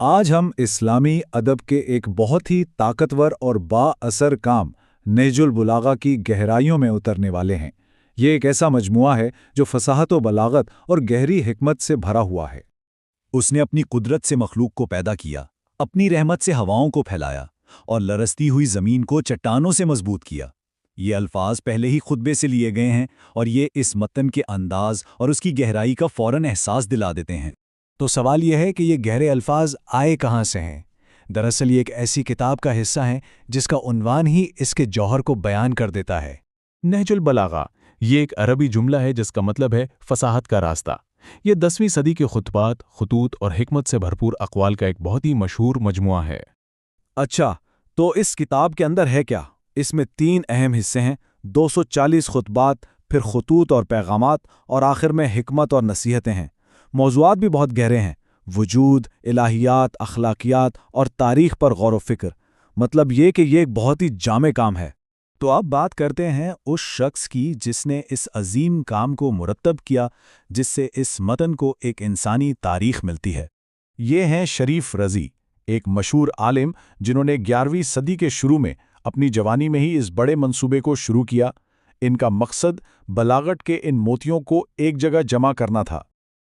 آج ہم اسلامی ادب کے ایک بہت ہی طاقتور اور با اثر کام نہج البلاغہ کی گہرائیوں میں اترنے والے ہیں۔ یہ ایک ایسا مجموعہ ہے جو فصاحت و بلاغت اور گہری حکمت سے بھرا ہوا ہے۔ اس نے اپنی قدرت سے مخلوق کو پیدا کیا، اپنی رحمت سے ہواؤں کو پھیلایا اور لرزتی ہوئی زمین کو چٹانوں سے مضبوط کیا۔ یہ الفاظ پہلے ہی خطبے سے لیے گئے ہیں اور یہ اس متن کے انداز اور اس کی گہرائی کا فوراً احساس دلا دیتے ہیں۔ تو سوال یہ ہے کہ یہ گہرے الفاظ آئے کہاں سے ہیں؟ دراصل یہ ایک ایسی کتاب کا حصہ ہے جس کا عنوان ہی اس کے جوہر کو بیان کر دیتا ہے۔ نہج البلاغہ یہ ایک عربی جملہ ہے جس کا مطلب ہے فصاحت کا راستہ۔ یہ 10ویں صدی کے خطبات، خطوط اور حکمت سے بھرپور اقوال کا ایک بہت ہی مشہور مجموعہ ہے۔ اچھا، تو اس کتاب کے اندر ہے کیا؟ اس میں 3 اہم حصے ہیں: 240 خطبات، پھر خطوط اور پیغامات، اور آخر میں حکمت اور نصیحتیں ہیں۔ موضوعات بھی بہت گہرے ہیں: وجود، الہیات، اخلاقیات اور تاریخ پر غور و فکر۔ مطلب یہ کہ یہ ایک بہت ہی جامع کام ہے۔ تو اب بات کرتے ہیں اس شخص کی جس نے اس عظیم کام کو مرتب کیا، جس سے اس متن کو ایک انسانی تاریخ ملتی ہے۔ یہ ہیں شریف رضی، ایک مشہور عالم جنہوں نے 11ویں صدی کے شروع میں اپنی جوانی میں ہی اس بڑے منصوبے کو شروع کیا۔ ان کا مقصد بلاغت کے ان موتیوں کو ایک جگہ جمع کرنا تھا۔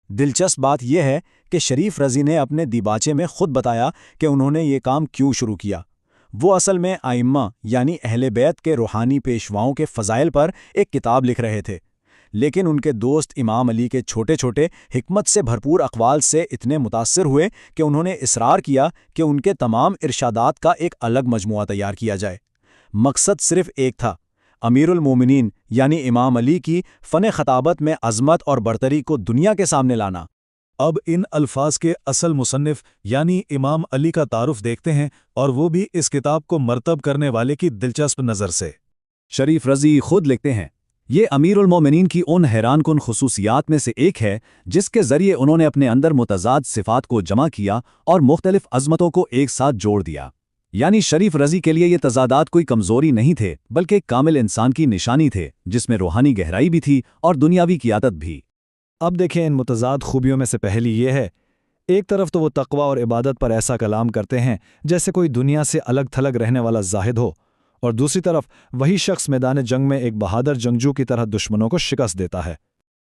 دلچسپ بات یہ ہے کہ شریف رضی نے اپنے دیباچے میں خود بتایا کہ انہوں نے یہ کام کیوں شروع کیا۔ وہ اصل میں ائمہ یعنی اہل بیت کے روحانی پیشواؤں کے فضائل پر ایک کتاب لکھ رہے تھے، لیکن ان کے دوست امام علی کے چھوٹے چھوٹے حکمت سے بھرپور اقوال سے اتنے متاثر ہوئے کہ انہوں نے اصرار کیا کہ ان کے تمام ارشادات کا ایک الگ مجموعہ تیار کیا جائے۔ مقصد صرف ایک تھا: امیر المومنین یعنی امام علی کی فن خطابت میں عظمت اور برتری کو دنیا کے سامنے لانا۔ اب ان الفاظ کے اصل مصنف یعنی امام علی کا تعارف دیکھتے ہیں، اور وہ بھی اس کتاب کو مرتب کرنے والے کی دلچسپ نظر سے۔ شریف رضی خود لکھتے ہیں، یہ امیر المومنین کی ان حیران کن خصوصیات میں سے ایک ہے جس کے ذریعے انہوں نے اپنے اندر متضاد صفات کو جمع کیا اور مختلف عظمتوں کو ایک ساتھ جوڑ دیا۔ یعنی شریف رضی کے لیے یہ تضادات کوئی کمزوری نہیں تھے، بلکہ ایک کامل انسان کی نشانی تھے جس میں روحانی گہرائی بھی تھی اور دنیاوی قیادت بھی۔ اب دیکھیں، ان متضاد خوبیوں میں سے پہلی یہ ہے، ایک طرف تو وہ تقوی اور عبادت پر ایسا کلام کرتے ہیں جیسے کوئی دنیا سے الگ تھلگ رہنے والا زاہد ہو، اور دوسری طرف وہی شخص میدان جنگ میں ایک بہادر جنگجو کی طرح دشمنوں کو شکست دیتا ہے۔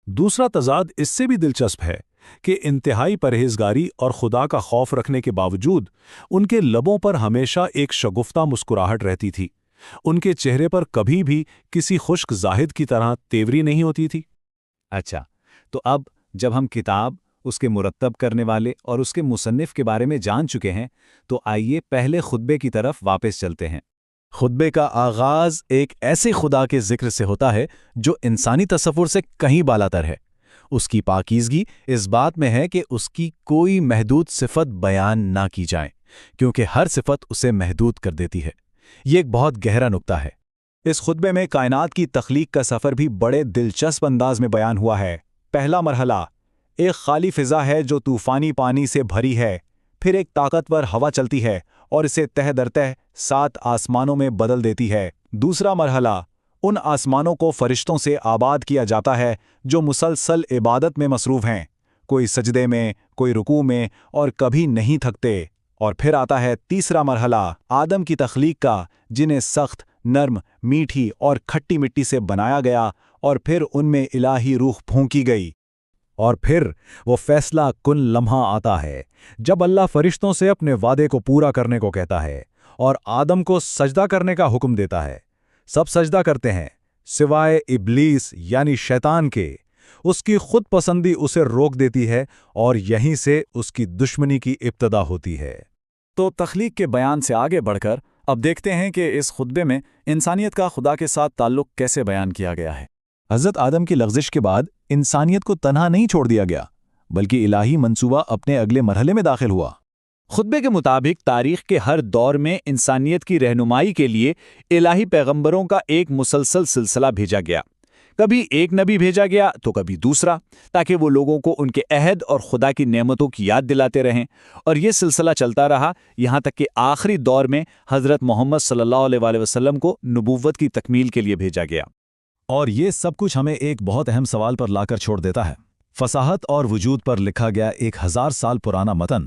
دوسرا تضاد اس سے بھی دلچسپ ہے کہ انتہائی پرہیزگاری اور خدا کا خوف رکھنے کے باوجود ان کے لبوں پر ہمیشہ ایک شگفتہ مسکراہٹ رہتی تھی۔ ان کے چہرے پر کبھی بھی کسی خشک زاہد کی طرح تیوری نہیں ہوتی تھی۔ اچھا، تو اب جب ہم کتاب، اس کے مرتب کرنے والے اور اس کے مصنف کے بارے میں جان چکے ہیں، تو آئیے پہلے خطبے کی طرف واپس چلتے ہیں۔ خطبے کا آغاز ایک ایسے خدا کے ذکر سے ہوتا ہے جو انسانی تصور سے کہیں بالاتر ہے۔ اس کی پاکیزگی اس بات میں ہے کہ اس کی کوئی محدود صفت بیان نہ کی جائے، کیونکہ ہر صفت اسے محدود کر دیتی ہے۔ یہ ایک بہت گہرا نکتہ ہے۔ اس خطبے میں کائنات کی تخلیق کا سفر بھی بڑے دلچسپ انداز میں بیان ہوا ہے۔ پہلا مرحلہ ایک خالی فضا ہے جو طوفانی پانی سے بھری ہے، پھر ایک طاقتور ہوا چلتی ہے اور اسے تہ در تہ 7 آسمانوں میں بدل دیتی ہے۔ دوسرا مرحلہ ان آسمانوں کو فرشتوں سے آباد کیا جاتا ہے جو مسلسل عبادت میں مصروف ہیں، کوئی سجدے میں، کوئی رکوع میں، اور کبھی نہیں تھکتے۔ اور پھر آتا ہے تیسرا مرحلہ آدم کی تخلیق کا، جنہیں سخت، نرم، میٹھی اور کھٹی مٹی سے بنایا گیا، اور پھر ان میں الہی روح پھونکی گئی۔ اور پھر وہ فیصلہ کن لمحہ آتا ہے جب اللہ فرشتوں سے اپنے وعدے کو پورا کرنے کو کہتا ہے اور آدم کو سجدہ کرنے کا حکم دیتا ہے۔ سب سجدہ کرتے ہیں سوائے ابلیس یعنی شیطان کے۔ اس کی خود پسندی اسے روک دیتی ہے اور یہیں سے اس کی دشمنی کی ابتدا ہوتی ہے۔ تو تخلیق کے بیان سے آگے بڑھ کر اب دیکھتے ہیں کہ اس خطبے میں انسانیت کا خدا کے ساتھ تعلق کیسے بیان کیا گیا ہے۔ حضرت آدم کی لغزش کے بعد انسانیت کو تنہا نہیں چھوڑ دیا گیا، بلکہ الہی منصوبہ اپنے اگلے مرحلے میں داخل ہوا۔ خطبے کے مطابق تاریخ کے ہر دور میں انسانیت کی رہنمائی کے لیے الہی پیغمبروں کا ایک مسلسل سلسلہ بھیجا گیا۔ کبھی ایک نبی بھیجا گیا تو کبھی دوسرا، تاکہ وہ لوگوں کو ان کے عہد اور خدا کی نعمتوں کی یاد دلاتے رہیں، اور یہ سلسلہ چلتا رہا یہاں تک کہ آخری دور میں حضرت محمد صلی اللہ علیہ وآلہ وسلم کو نبوت کی تکمیل کے لیے بھیجا گیا۔ اور یہ سب کچھ ہمیں ایک بہت اہم سوال پر لا کر چھوڑ دیتا ہے۔ فصاحت اور وجود پر لکھا گیا ایک 1000 سال پرانا متن